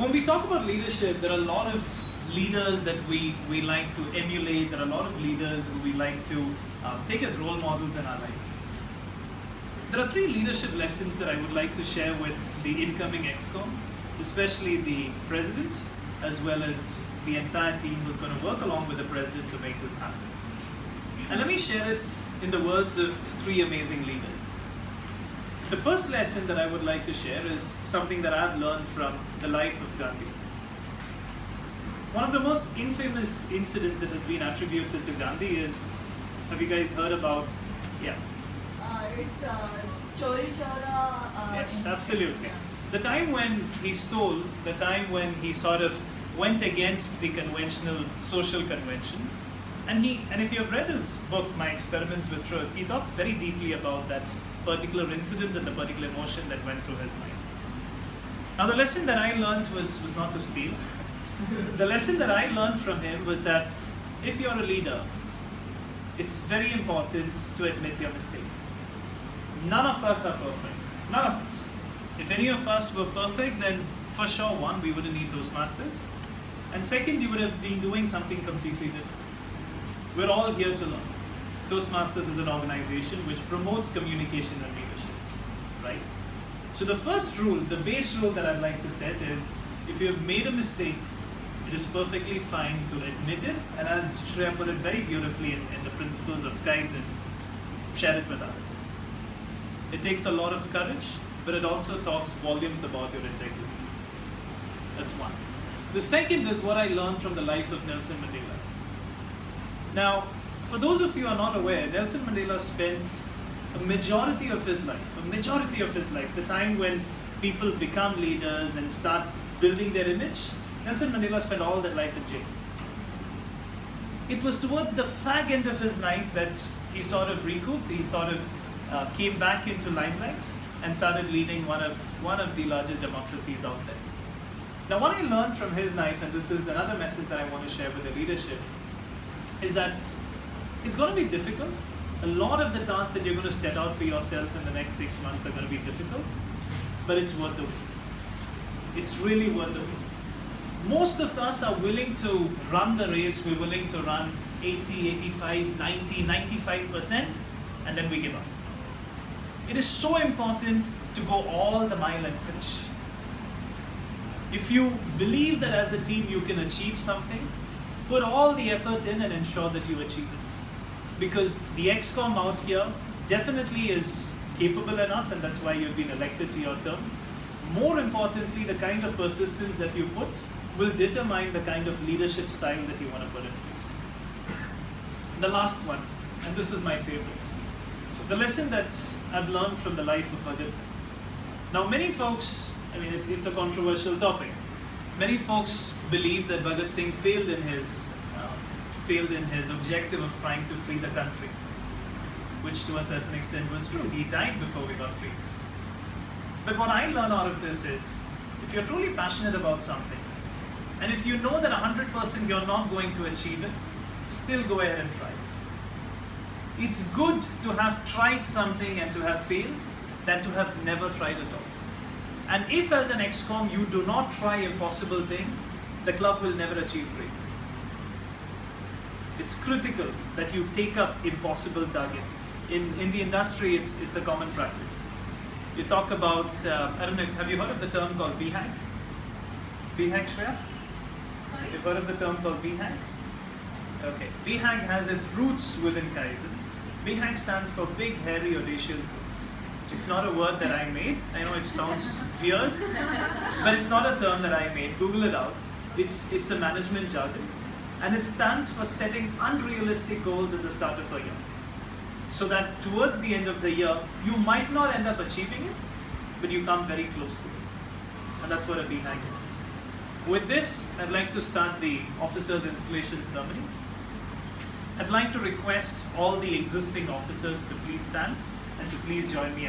When we talk about leadership, there are a lot of leaders that we like to emulate. There are a lot of leaders who we like to take as role models in our life. There are 3 leadership lessons that I would like to share with the incoming ExCom, especially the president, as well as the entire team who's going to work along with the president to make this happen. And let me share it in the words of 3 amazing leaders. The first lesson that I would like to share is something that I've learned from the life of Gandhi. One of the most infamous incidents that has been attributed to Gandhi is, have you guys heard about, It's Chori Chora. Yes, incident. absolutely. Yeah. The time when he stole, the time when he sort of went against the conventional social conventions. And if you have read his book, My Experiments with Truth, he talks very deeply about that particular incident and the particular emotion that went through his mind. Now the lesson that I learned was not to steal. The lesson that I learned from him was that if you're a leader, it's very important to admit your mistakes. None of us are perfect. None of us. If any of us were perfect, then for sure, 1, we wouldn't need Toastmasters. And second, you would have been doing something completely different. We're all here to learn. Toastmasters is an organization which promotes communication and leadership, right? So the first rule, the base rule that I'd like to set is, if you have made a mistake, it is perfectly fine to admit it, and as Shreya put it very beautifully in the principles of Kaizen, share it with others. It takes a lot of courage, but it also talks volumes about your integrity. That's one. The second is what I learned from the life of Nelson Mandela. Now, for those of you who are not aware, Nelson Mandela spent a majority of his life, the time when people become leaders and start building their image, Nelson Mandela spent all that life in jail. It was towards the fag end of his life that he sort of recouped, he sort of came back into limelight and started leading one of the largest democracies out there. Now what I learned from his life, and this is another message that I want to share with the leadership, is that it's going to be difficult. A lot of the tasks that you're going to set out for yourself in the next 6 months are going to be difficult, but it's worth the wait. It's really worth the wait. Most of us are willing to run the race, we're willing to run 80, 85, 90, 95%, and then we give up. It is so important to go all the mile and finish. If you believe that as a team you can achieve something, put all the effort in and ensure that you achieve it. Because the ExCom out here definitely is capable enough, and that's why you've been elected to your term. More importantly, the kind of persistence that you put will determine the kind of leadership style that you want to put in place. The last one, and this is my favorite. The lesson that I've learned from the life of Bhagat Singh. Now many folks, it's a controversial topic. Many folks believe that Bhagat Singh failed in his objective of trying to free the country, which to a certain extent was true. He died before we got free. But what I learn out of this is, if you're truly passionate about something, and if you know that 100% you're not going to achieve it, still go ahead and try it. It's good to have tried something and to have failed than to have never tried at all. And if as an ExCom you do not try impossible things, the club will never achieve greatness. It's critical that you take up impossible targets. In the industry, it's a common practice. You talk about, I don't know, have you heard of the term called BHAG? BHAG, Shreya? Sorry? You've heard of the term called BHAG? Okay. BHAG has its roots within Kaizen. BHAG stands for Big, Hairy, Audacious Goals. It's not a word that I made. I know it sounds weird, but it's not a term that I made. Google it out. It's a management jargon, and it stands for setting unrealistic goals at the start of a year, so that towards the end of the year, you might not end up achieving it, but you come very close to it. And that's what a BHAG is. With this, I'd like to start the officers' installation ceremony. I'd like to request all the existing officers to please stand and to please join me